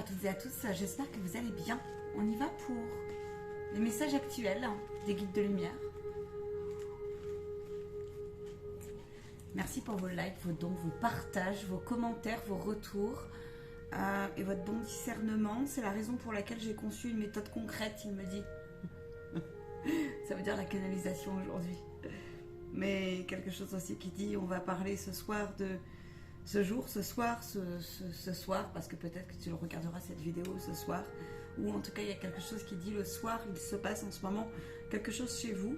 à toutes et à tous, j'espère que vous allez bien. On y va pour les messages actuels des guides de lumière. Merci pour vos likes, vos dons, vos partages, vos commentaires, vos retours et votre bon discernement. C'est la raison pour laquelle j'ai conçu une méthode concrète, il me dit. Ça veut dire la canalisation aujourd'hui. Mais quelque chose aussi qui dit, on va parler ce soir de... ce soir, parce que peut-être que tu le regarderas cette vidéo ce soir, ou en tout cas il y a quelque chose qui dit le soir, il se passe en ce moment quelque chose chez vous,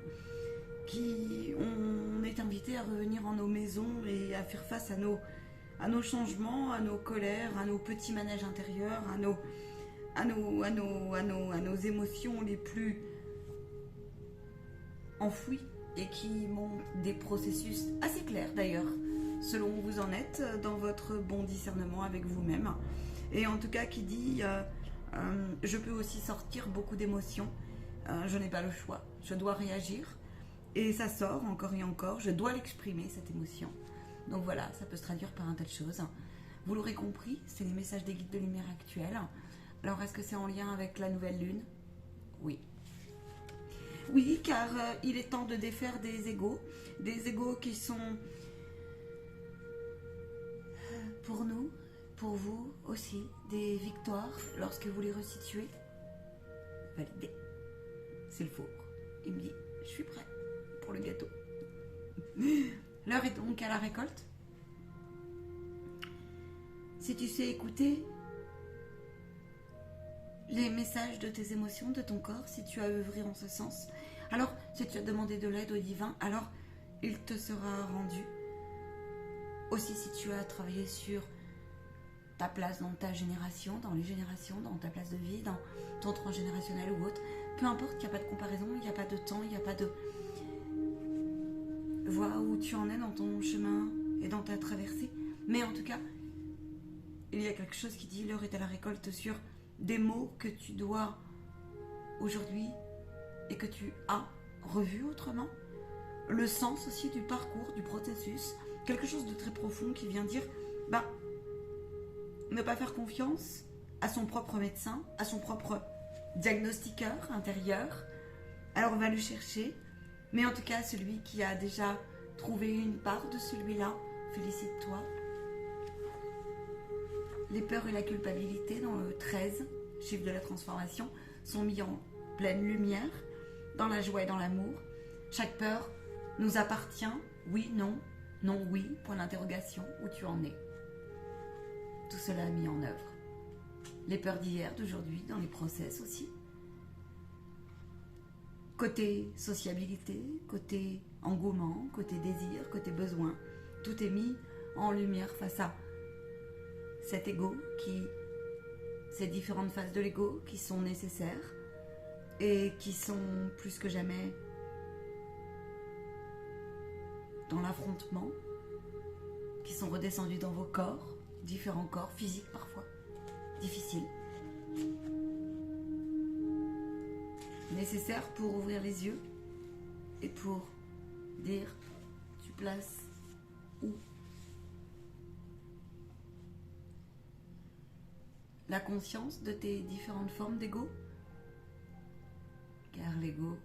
on est invité à revenir en nos maisons et à faire face à nos changements, à nos colères, à nos petits manèges intérieurs, à nos émotions les plus enfouies et qui montrent des processus assez clairs d'ailleurs, selon où vous en êtes dans votre bon discernement avec vous-même. Et en tout cas qui dit je peux aussi sortir beaucoup d'émotions, je n'ai pas le choix, je dois réagir et ça sort encore et encore, je dois l'exprimer cette émotion. Donc voilà, ça peut se traduire par un tas de choses. Vous l'aurez compris, c'est les messages des guides de lumière actuels. Alors est-ce que c'est en lien avec la nouvelle lune? Oui. Oui, car il est temps de défaire des égos qui sont pour nous, pour vous aussi, des victoires lorsque vous les resituez. Validé. C'est le four. Il me dit, je suis prêt pour le gâteau. L'heure est donc à la récolte. Si tu sais écouter les messages de tes émotions, de ton corps, si tu as œuvré en ce sens, alors si tu as demandé de l'aide au divin, alors il te sera rendu. Aussi si tu as travaillé sur ta place dans ta génération, dans les générations, dans ta place de vie, dans ton transgénérationnel ou autre, peu importe, il n'y a pas de comparaison, il n'y a pas de temps, il n'y a pas de... Vois où tu en es dans ton chemin et dans ta traversée. Mais en tout cas, il y a quelque chose qui dit l'heure est à la récolte sur des mots que tu dois aujourd'hui et que tu as revus autrement. Le sens aussi du parcours, du processus, quelque chose de très profond qui vient dire ne pas faire confiance à son propre médecin, à son propre diagnostiqueur intérieur. Alors on va le chercher, mais en tout cas celui qui a déjà trouvé une part de celui-là, félicite-toi. Les peurs et la culpabilité dans le 13, chiffre de la transformation, sont mis en pleine lumière, dans la joie et dans l'amour. Chaque peur nous appartient, oui, non, non, oui, point d'interrogation, où tu en es. Tout cela mis en œuvre. Les peurs d'hier, d'aujourd'hui, dans les process aussi. Côté sociabilité, côté engouement, côté désir, côté besoin, tout est mis en lumière face à cet ego, ces différentes phases de l'ego qui sont nécessaires et qui sont plus que jamais dans l'affrontement, qui sont redescendus dans vos corps, différents corps, physiques parfois, difficiles. Nécessaires pour ouvrir les yeux et pour dire tu places où la conscience de tes différentes formes d'ego, car l'ego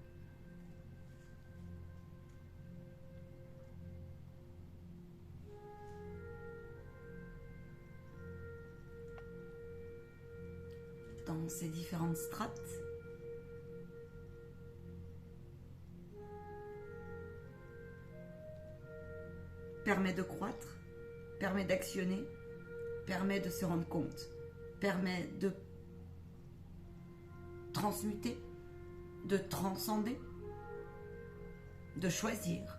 dans ses différentes strates permet de croître, permet d'actionner, permet de se rendre compte, permet de transmuter, de transcender, de choisir,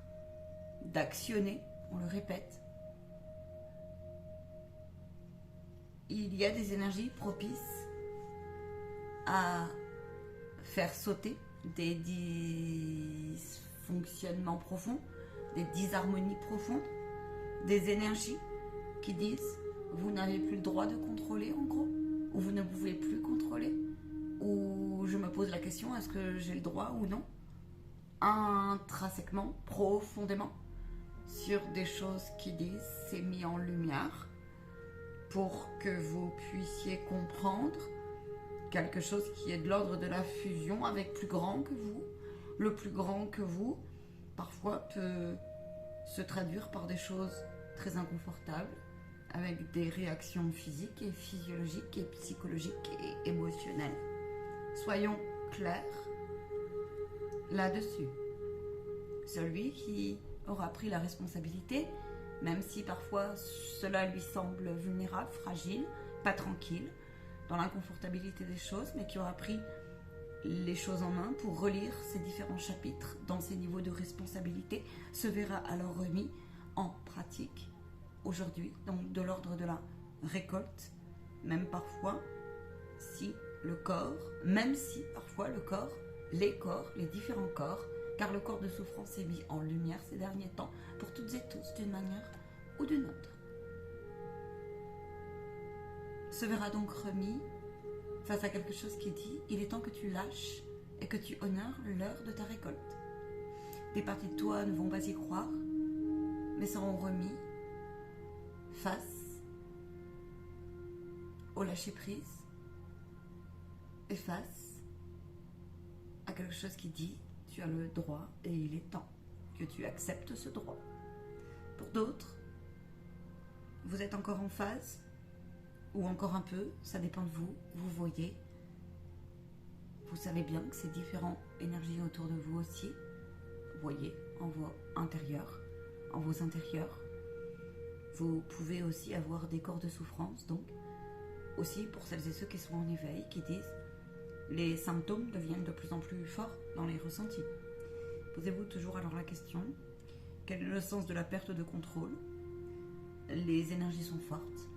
d'actionner, on le répète. Il y a des énergies propices à faire sauter des dysfonctionnements profonds, des disharmonies profondes, des énergies qui disent vous n'avez plus le droit de contrôler en gros, ou vous ne pouvez plus contrôler, ou je me pose la question est-ce que j'ai le droit ou non, intrinsèquement, profondément, sur des choses qui disent c'est mis en lumière pour que vous puissiez comprendre quelque chose qui est de l'ordre de la fusion avec plus grand que vous. Le plus grand que vous, parfois, peut se traduire par des choses très inconfortables, avec des réactions physiques et physiologiques et psychologiques et émotionnelles. Soyons clairs là-dessus. Celui qui aura pris la responsabilité, même si parfois cela lui semble vulnérable, fragile, pas tranquille, dans l'inconfortabilité des choses, mais qui aura pris les choses en main pour relire ces différents chapitres dans ces niveaux de responsabilité, se verra alors remis en pratique aujourd'hui, donc de l'ordre de la récolte, même parfois si le corps, même si parfois le corps, les différents corps, car le corps de souffrance est mis en lumière ces derniers temps pour toutes et tous d'une manière ou d'une autre, se verra donc remis face à quelque chose qui dit il est temps que tu lâches et que tu honores l'heure de ta récolte. Des parties de toi ne vont pas y croire, mais seront remis face au lâcher-prise et face à quelque chose qui dit tu as le droit et il est temps que tu acceptes ce droit. Pour d'autres, vous êtes encore en phase ou encore un peu, ça dépend de vous, vous voyez. Vous savez bien que c'est différentes énergies autour de vous aussi. Vous voyez en vos intérieurs, en vos intérieurs. Vous pouvez aussi avoir des corps de souffrance, donc aussi pour celles et ceux qui sont en éveil, qui disent les symptômes deviennent de plus en plus forts dans les ressentis. Posez-vous toujours alors la question, quel est le sens de la perte de contrôle? Les énergies sont fortes.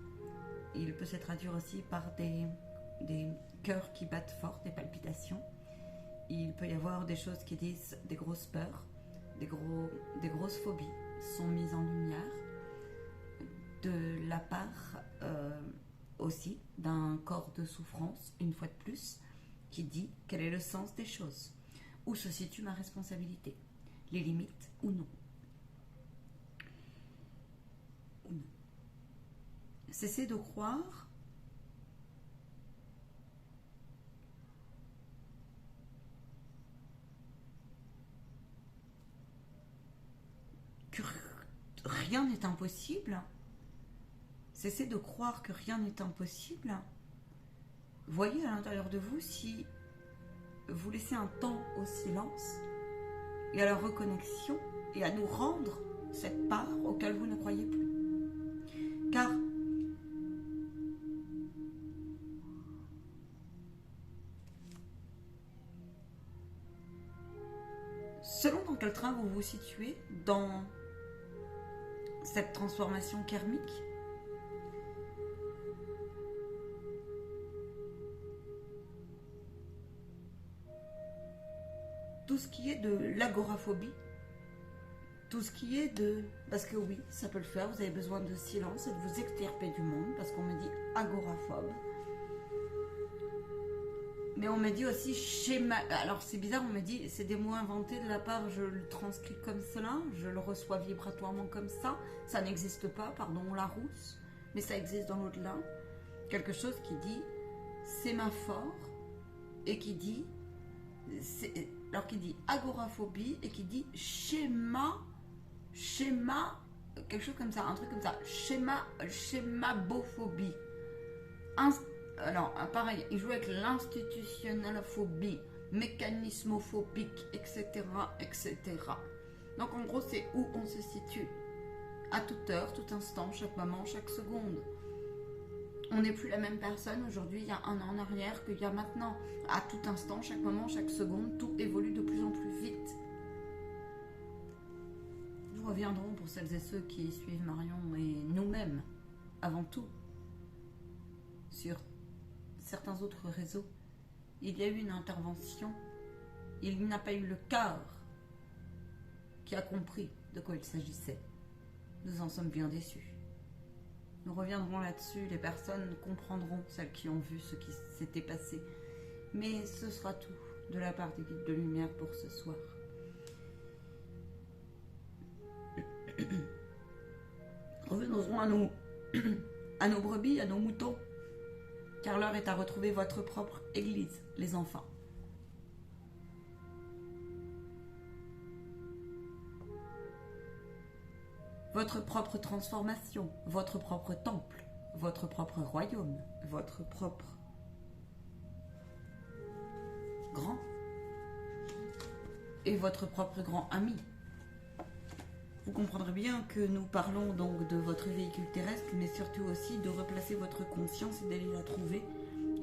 Il peut se traduire aussi par des cœurs qui battent fort, des palpitations. Il peut y avoir des choses qui disent des grosses peurs, des grosses phobies sont mises en lumière de la part aussi d'un corps de souffrance, une fois de plus, qui dit quel est le sens des choses, où se situe ma responsabilité, les limites ou non. Cessez de croire que rien n'est impossible. Cessez de croire que rien n'est impossible. Voyez à l'intérieur de vous si vous laissez un temps au silence et à la reconnexion et à nous rendre cette part auquel vous ne croyez plus. Car selon dans quel train vous vous situez dans cette transformation karmique, tout ce qui est de l'agoraphobie, tout ce qui est de... Parce que oui, ça peut le faire, vous avez besoin de silence et de vous extirper du monde, parce qu'on me dit agoraphobe. Mais on me dit aussi schéma... Alors c'est bizarre, on me dit, c'est des mots inventés de la part, je le transcris comme cela, je le reçois vibratoirement comme ça n'existe pas, pardon, la rousse, mais ça existe dans l'au-delà. Quelque chose qui dit sémaphore et qui dit... Alors qui dit agoraphobie et qui dit schéma, quelque chose comme ça, un truc comme ça, schémabophobie. Alors, pareil, il joue avec l'institutionnalophobie, mécanismophobique, etc., etc. Donc, en gros, c'est où on se situe. À toute heure, tout instant, chaque moment, chaque seconde. On n'est plus la même personne aujourd'hui, il y a un an en arrière, qu'il y a maintenant. À tout instant, chaque moment, chaque seconde, tout évolue de plus en plus vite. Nous reviendrons pour celles et ceux qui suivent Marion et nous-mêmes, avant tout, sur certains autres réseaux. Il y a eu une intervention, il n'a pas eu le cœur qui a compris de quoi il s'agissait. Nous en sommes bien déçus. Nous reviendrons là-dessus, les personnes comprendront, celles qui ont vu ce qui s'était passé. Mais ce sera tout de la part des guides de lumière pour ce soir. Revenons à nous, à nos brebis, à nos moutons. Car l'heure est à retrouver votre propre église, les enfants. Votre propre transformation, votre propre temple, votre propre royaume, votre propre grand et votre propre grand ami. Vous comprendrez bien que nous parlons donc de votre véhicule terrestre, mais surtout aussi de replacer votre conscience et d'aller la trouver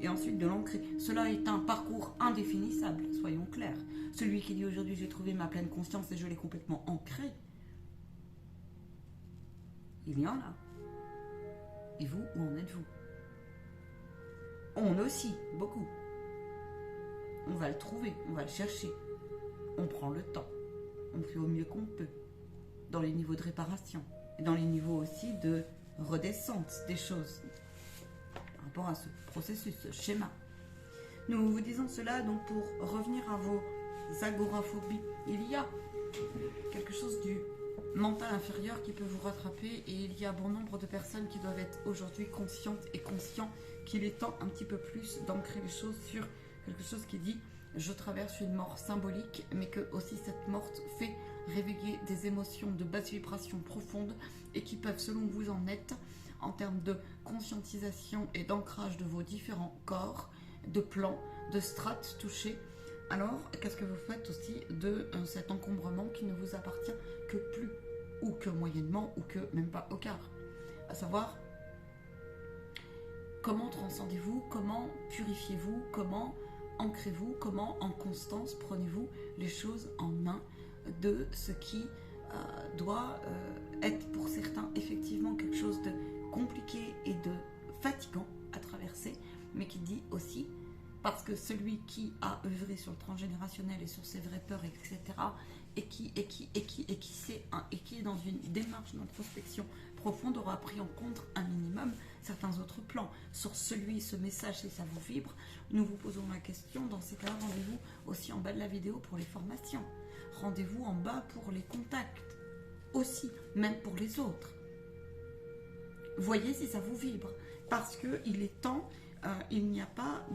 et ensuite de l'ancrer. Cela est un parcours indéfinissable, soyons clairs. Celui qui dit aujourd'hui j'ai trouvé ma pleine conscience et je l'ai complètement ancrée, il y en a. Et vous, où en êtes-vous? On aussi, beaucoup. On va le trouver, on va le chercher. On prend le temps. On fait au mieux qu'on peut. Dans les niveaux de réparation. Et dans les niveaux aussi de redescente des choses. Par rapport à ce processus, ce schéma. Nous vous disons cela donc pour revenir à vos agoraphobies. Il y a quelque chose du mental inférieur qui peut vous rattraper et il y a bon nombre de personnes qui doivent être aujourd'hui conscientes et conscients qu'il est temps un petit peu plus d'ancrer les choses sur quelque chose qui dit je traverse une mort symbolique mais que aussi cette mort fait réveiller des émotions de basse vibration profonde et qui peuvent selon où vous en êtes en termes de conscientisation et d'ancrage de vos différents corps, de plans, de strates touchées. Alors, qu'est-ce que vous faites aussi de cet encombrement qui ne vous appartient que plus, ou que moyennement, ou que même pas au quart? À savoir, comment transcendez-vous, comment purifiez-vous, comment ancrez-vous, comment en constance prenez-vous les choses en main de ce qui doit être pour certains effectivement quelque chose de compliqué et de fatigant à traverser, mais qui dit aussi parce que celui qui a œuvré sur le transgénérationnel et sur ses vraies peurs, etc., et qui est dans une démarche d'introspection profonde, aura pris en compte un minimum certains autres plans. Sur ce message, si ça vous vibre, nous vous posons la question. Dans ces cas-là, rendez-vous aussi en bas de la vidéo pour les formations. Rendez-vous en bas pour les contacts. Aussi, même pour les autres. Voyez si ça vous vibre. Parce qu'il est temps... il n'y a pas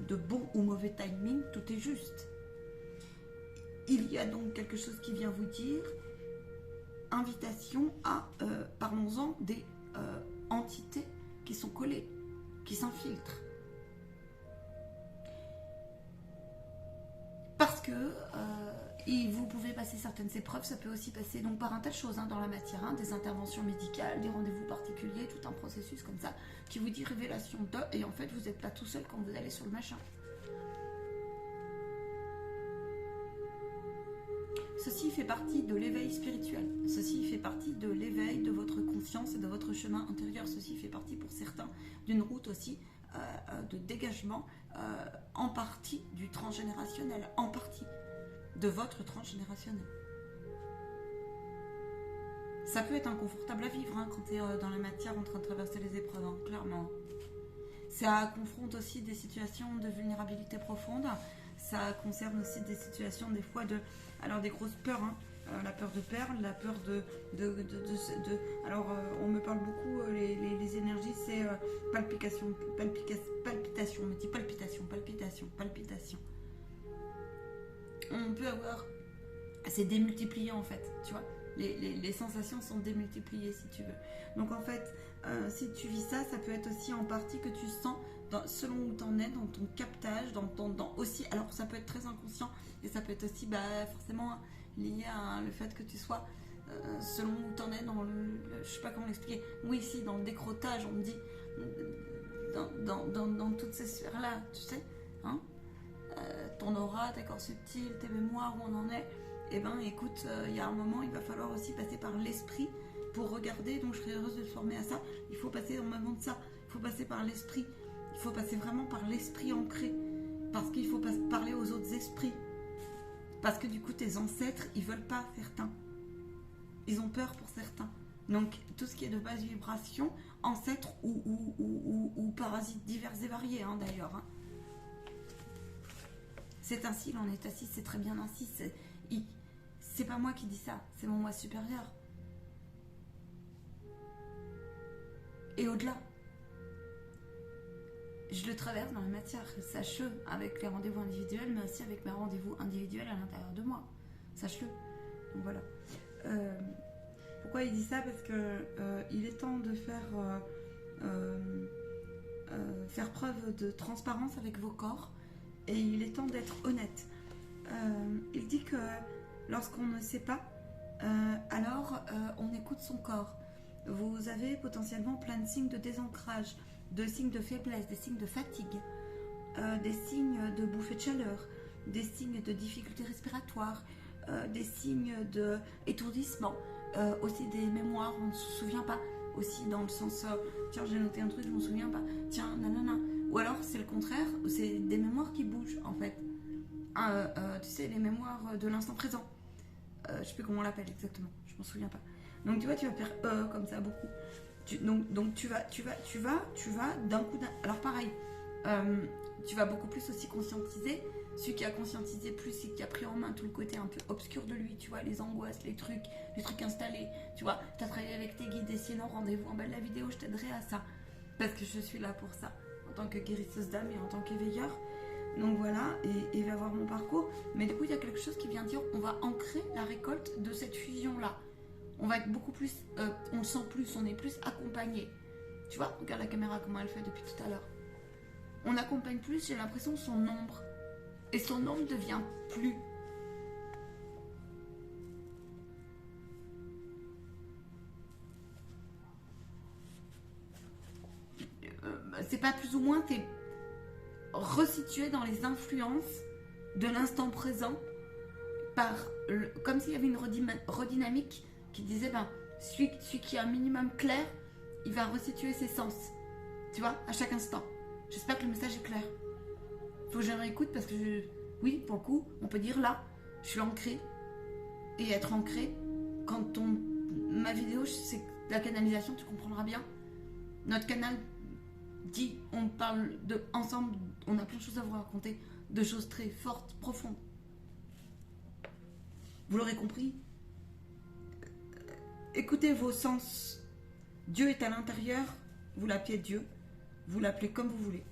de bon ou mauvais timing, tout est juste. Il y a donc quelque chose qui vient vous dire, invitation à, parlons-en, des entités qui sont collées, qui s'infiltrent. Parce que vous pouvez passer certaines épreuves, ça peut aussi passer donc par un tas de choses dans la matière, des interventions médicales, des rendez-vous particuliers, tout un processus comme ça, qui vous dit révélation de, et en fait vous n'êtes pas tout seul quand vous allez sur le machin. Ceci fait partie de l'éveil spirituel, ceci fait partie de l'éveil de votre conscience et de votre chemin intérieur, ceci fait partie pour certains d'une route aussi de dégagement en partie du transgénérationnel, en partie de votre transgénérationnel. Ça peut être inconfortable à vivre quand tu es dans la matière en train de traverser les épreuves, clairement. Ça confronte aussi des situations de vulnérabilité profonde. Ça concerne aussi des situations des fois alors des grosses peurs, la peur de perdre, la peur alors on me parle beaucoup, les énergies, c'est palpitation, on me dit palpitation. On peut avoir, c'est démultiplié en fait, tu vois, les sensations sont démultipliées si tu veux. Donc en fait, si tu vis ça, ça peut être aussi en partie que tu sens, selon où tu en es, dans ton captage, dans aussi, alors ça peut être très inconscient, et ça peut être aussi forcément lié à le fait que tu sois, selon où tu en es, dans je sais pas comment l'expliquer, oui ici, dans le décrotage, on me dit, dans toutes ces sphères-là, tu sais, ton aura, tes corps subtils, tes mémoires, où on en est, et écoute, il y a un moment, il va falloir aussi passer par l'esprit pour regarder, donc je serais heureuse de te former à ça. Il faut passer en même temps de ça, il faut passer par l'esprit, il faut passer vraiment par l'esprit ancré, parce qu'il faut parler aux autres esprits, parce que du coup tes ancêtres, ils veulent pas certains, ils ont peur pour certains. Donc tout ce qui est de basse vibration, ancêtres ou parasites divers et variés d'ailleurs. C'est ainsi, il en est assis, c'est très bien ainsi. C'est pas moi qui dis ça, c'est mon moi supérieur. et au-delà. Je le traverse dans la matière, sache-le, avec les rendez-vous individuels, mais aussi avec mes rendez-vous individuels à l'intérieur de moi. Sache-le. Donc voilà. Pourquoi il dit ça? Parce que il est temps de faire preuve de transparence avec vos corps et il est temps d'être honnête. Il dit que lorsqu'on ne sait pas, alors on écoute son corps. Vous avez potentiellement plein de signes de désancrage, de signes de faiblesse, des signes de fatigue, des signes de bouffée de chaleur, des signes de difficultés respiratoires, des signes d'étourdissement, aussi des mémoires, on ne se souvient pas, aussi dans le sens tiens j'ai noté un truc, je ne me souviens pas, tiens nanana, ou alors c'est le contraire, c'est des mémoires qui bougent en fait, tu sais les mémoires de l'instant présent, je ne sais plus comment on l'appelle exactement, je ne m'en souviens pas. Donc tu vois, tu vas faire comme ça beaucoup. Donc tu vas d'un coup alors pareil, tu vas beaucoup plus aussi conscientiser. Celui qui a conscientisé plus, c'est qui a pris en main tout le côté un peu obscur de lui, tu vois, les angoisses, les trucs installés, tu vois, tu as travaillé avec tes guides et sinon rendez-vous en bas de la vidéo, je t'aiderai à ça, parce que je suis là pour ça, en tant que guérisseuse d'âme et en tant qu'éveilleur. Donc voilà, et il va voir mon parcours, mais du coup il y a quelque chose qui vient dire, on va ancrer la récolte de cette fusion-là. On va être beaucoup plus, on le sent plus, on est plus accompagné. Tu vois, regarde la caméra comment elle fait depuis tout à l'heure. On accompagne plus, j'ai l'impression, son ombre. Et son ombre devient plus. C'est pas plus ou moins, t'es resitué dans les influences de l'instant présent, comme s'il y avait une redynamique qui disait, ben, celui qui est un minimum clair, il va resituer ses sens. Tu vois, à chaque instant. J'espère que le message est clair. Faut que je réécoute parce que, oui, pour le coup, on peut dire là, je suis ancrée. Et être ancrée, quand ma vidéo, c'est la canalisation, tu comprendras bien. Notre canal dit, on parle ensemble, on a plein de choses à vous raconter, de choses très fortes, profondes. Vous l'aurez compris. Écoutez vos sens. Dieu est à l'intérieur, vous l'appelez Dieu, vous l'appelez comme vous voulez.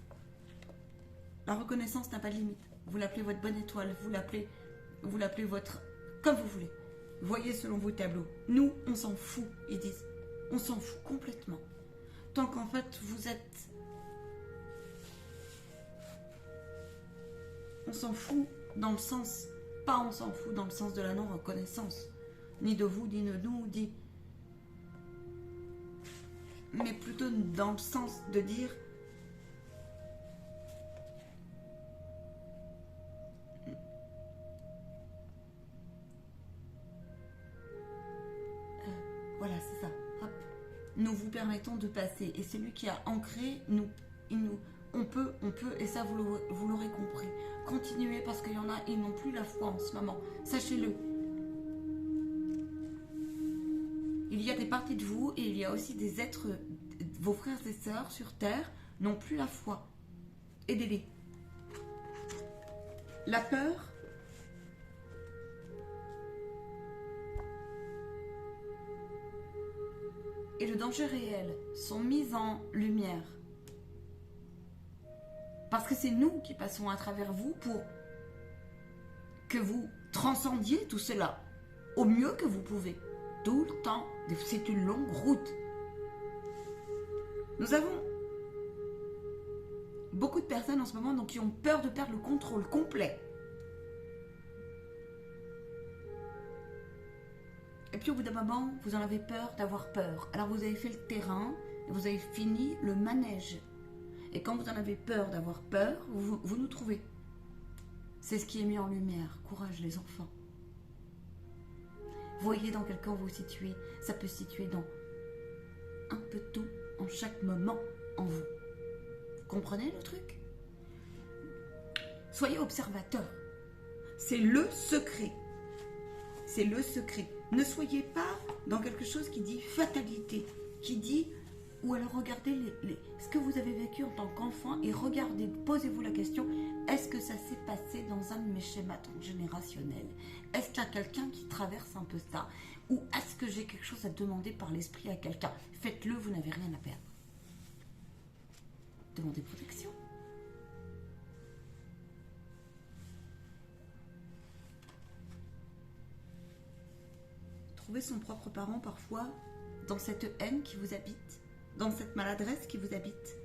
La reconnaissance n'a pas de limite. Vous l'appelez votre bonne étoile, vous l'appelez votre... comme vous voulez. Voyez selon vos tableaux. Nous, on s'en fout, ils disent. On s'en fout complètement. Tant qu'en fait, vous êtes... On s'en fout dans le sens... Pas on s'en fout dans le sens de la non-reconnaissance. Ni de vous, ni de nous, ni... Mais plutôt dans le sens de dire... Voilà, c'est ça. Hop. Nous vous permettons de passer. Et celui qui a ancré, on peut, et ça vous l'aurez compris. Continuez parce qu'il y en a, ils n'ont plus la foi en ce moment. Sachez-le. Il y a des parties de vous et il y a aussi des êtres, vos frères et sœurs sur Terre n'ont plus la foi. Aidez-les. La peur... et le danger réel sont mis en lumière. Parce que c'est nous qui passons à travers vous pour que vous transcendiez tout cela au mieux que vous pouvez. Tout le temps. C'est une longue route. Nous avons beaucoup de personnes en ce moment donc, qui ont peur de perdre le contrôle complet. Et puis au bout d'un moment, vous en avez peur d'avoir peur. Alors vous avez fait le terrain et vous avez fini le manège. Et quand vous en avez peur d'avoir peur, vous nous trouvez. C'est ce qui est mis en lumière. Courage les enfants. Voyez dans quel camp vous vous situez. Ça peut se situer dans un peu tout, en chaque moment, en vous. Vous comprenez le truc? Soyez observateurs. C'est le secret. C'est le secret. Ne soyez pas dans quelque chose qui dit fatalité, qui dit, ou alors regardez ce que vous avez vécu en tant qu'enfant et regardez, posez-vous la question, est-ce que ça s'est passé dans un de mes schémas transgénérationnels? Est-ce qu'il y a quelqu'un qui traverse un peu ça? Ou est-ce que j'ai quelque chose à demander par l'esprit à quelqu'un? Faites-le, vous n'avez rien à perdre. demandez protection. Trouver son propre parent parfois dans cette haine qui vous habite, dans cette maladresse qui vous habite,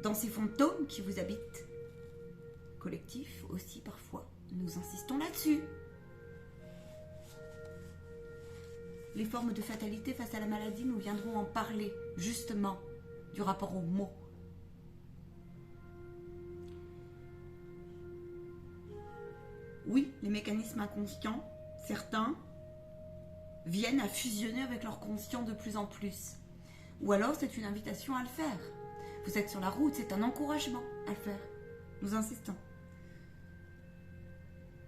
dans ces fantômes qui vous habitent. Collectif aussi parfois, nous insistons là-dessus. Les formes de fatalité face à la maladie, nous viendrons en parler, justement, du rapport aux mots. Oui, les mécanismes inconscients, certains, viennent à fusionner avec leur conscient de plus en plus. Ou alors, c'est une invitation à le faire. Vous êtes sur la route, c'est un encouragement à le faire. Nous insistons.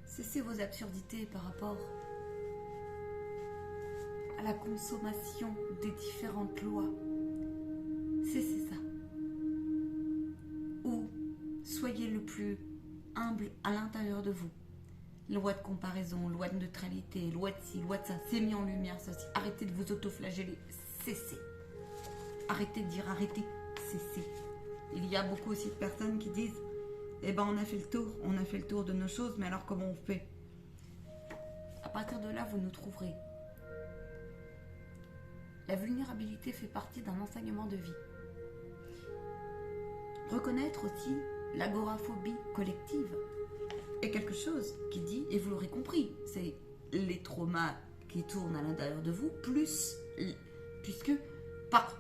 Cessez vos absurdités par rapport à la consommation des différentes lois. Cessez ça. Ou soyez le plus humble à l'intérieur de vous. Loi de comparaison, loi de neutralité, loi de ci, loi de ça, c'est mis en lumière ceci. Arrêtez de vous autoflageller, cessez. Arrêtez de dire arrêtez, cessez. Il y a beaucoup aussi de personnes qui disent eh ben on a fait le tour de nos choses, mais alors comment on fait? À partir de là, vous nous trouverez. La vulnérabilité fait partie d'un enseignement de vie. Reconnaître aussi l'agoraphobie collective est quelque chose qui dit, et vous l'aurez compris, c'est les traumas qui tournent à l'intérieur de vous, puisque par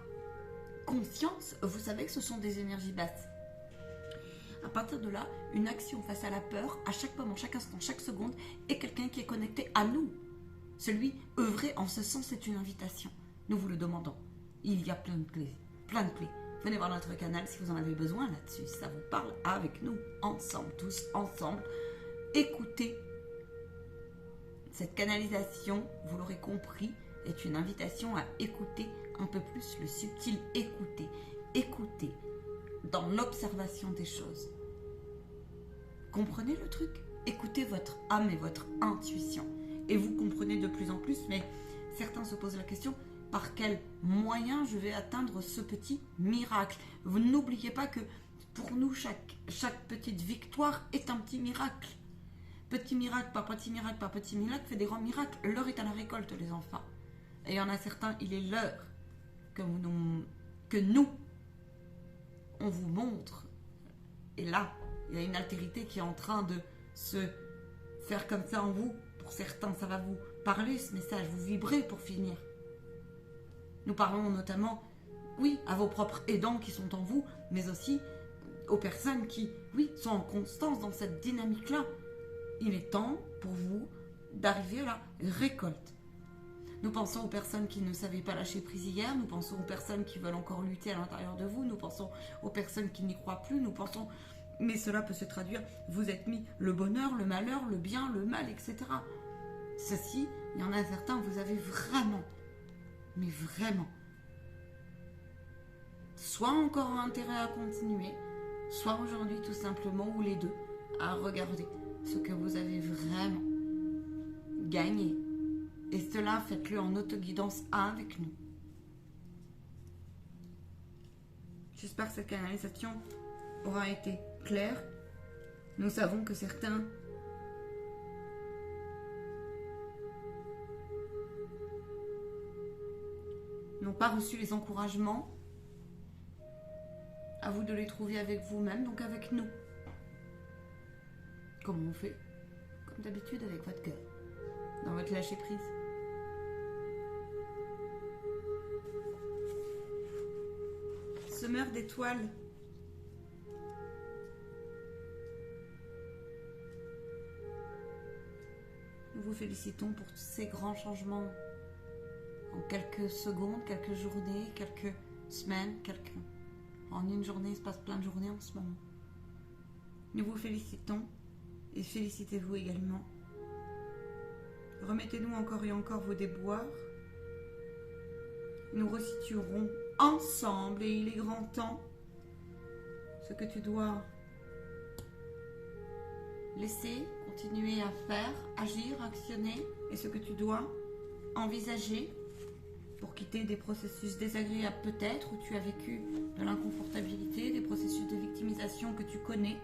conscience, vous savez que ce sont des énergies basses. À partir de là, une action face à la peur, à chaque moment, chaque instant, chaque seconde, est quelqu'un qui est connecté à nous. Celui œuvrer en ce sens est une invitation. Nous vous le demandons. Il y a plein de clés, plein de clés. Venez voir notre canal si vous en avez besoin là-dessus. Si ça vous parle, avec nous, ensemble, tous ensemble. Écoutez. Cette canalisation, vous l'aurez compris, est une invitation à écouter un peu plus le subtil. Écoutez dans l'observation des choses. Comprenez le truc? Écoutez votre âme et votre intuition. Et vous comprenez de plus en plus, mais certains se posent la question, par quel moyen je vais atteindre ce petit miracle? Vous n'oubliez pas que pour nous, chaque petite victoire est un petit miracle. Petit miracle par petit miracle par petit miracle fait des grands miracles. L'heure est à la récolte, les enfants. Et il y en a certains, il est l'heure que nous, on vous montre. Et là, il y a une altérité qui est en train de se faire comme ça en vous. Pour certains, ça va vous parler, ce message, vous vibrez pour finir. Nous parlons notamment, oui, à vos propres aidants qui sont en vous, mais aussi aux personnes qui, oui, sont en constance dans cette dynamique-là. Il est temps pour vous d'arriver à la récolte. Nous pensons aux personnes qui ne savaient pas lâcher prise hier, nous pensons aux personnes qui veulent encore lutter à l'intérieur de vous, nous pensons aux personnes qui n'y croient plus, nous pensons... Mais cela peut se traduire, vous êtes mis le bonheur, le malheur, le bien, le mal, etc. Ceci, il y en a certains, vous avez vraiment, mais vraiment, soit encore intérêt à continuer, soit aujourd'hui tout simplement, ou les deux, à regarder ce que vous avez vraiment gagné. Et cela, faites-le en autoguidance avec nous. J'espère que cette canalisation aura été claire. Nous savons que certains n'ont pas reçu les encouragements. À vous de les trouver avec vous-même, donc avec nous. Comment on fait? Comme d'habitude avec votre cœur, dans votre lâcher-prise. Semeur d'étoiles. Nous vous félicitons pour ces grands changements en quelques secondes, quelques journées, quelques semaines, en une journée, il se passe plein de journées en ce moment. Nous vous félicitons et félicitez-vous également. Remettez-nous encore et encore vos déboires. Nous resituerons ensemble et il est grand temps ce que tu dois laisser, continuer à faire, agir, actionner et ce que tu dois envisager pour quitter des processus désagréables peut-être, où tu as vécu de l'inconfortabilité, des processus de victimisation que tu connais.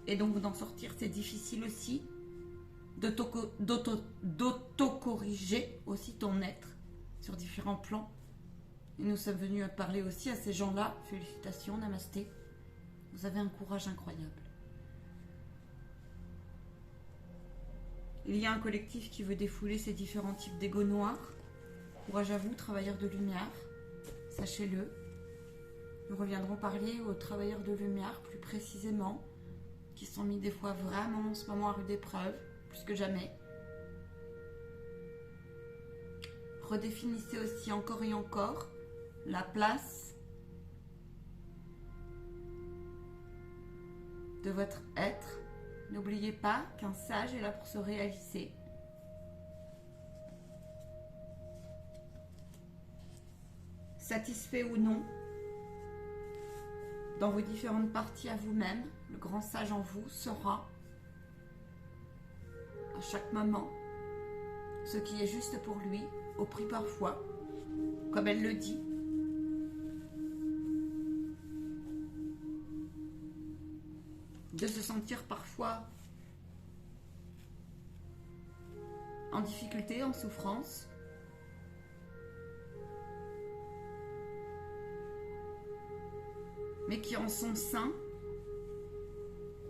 Et donc d'en sortir, c'est difficile aussi. D'auto-corriger aussi ton être sur différents plans. Et nous sommes venus parler aussi à ces gens-là. Félicitations, namasté. Vous avez un courage incroyable. Il y a un collectif qui veut défouler ces différents types d'ego noirs. Courage à vous, travailleurs de lumière. Sachez-le. Nous reviendrons parler aux travailleurs de lumière plus précisément, qui sont mis des fois vraiment en ce moment à rude épreuve, plus que jamais. Redéfinissez aussi encore et encore la place de votre être. N'oubliez pas qu'un sage est là pour se réaliser. Satisfait ou non, dans vos différentes parties à vous-même, le grand sage en vous saura à chaque moment ce qui est juste pour lui, au prix parfois, comme elle le dit, de se sentir parfois en difficulté, en souffrance, mais qui en son sein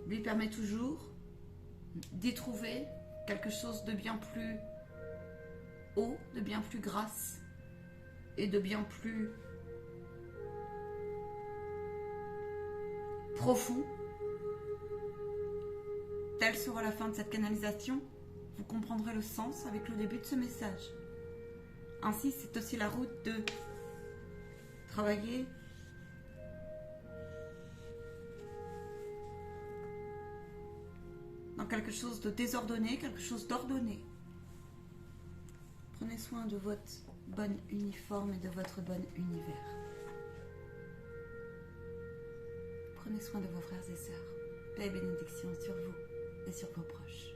lui permet toujours d'y trouver quelque chose de bien plus haut, de bien plus grâce et de bien plus profond. Telle sera la fin de cette canalisation. Vous comprendrez le sens avec le début de ce message. Ainsi, c'est aussi la route de travailler dans quelque chose de désordonné, quelque chose d'ordonné. Prenez soin de votre bon uniforme et de votre bon univers. Prenez soin de vos frères et sœurs. Paix et bénédiction sur vous et sur vos proches.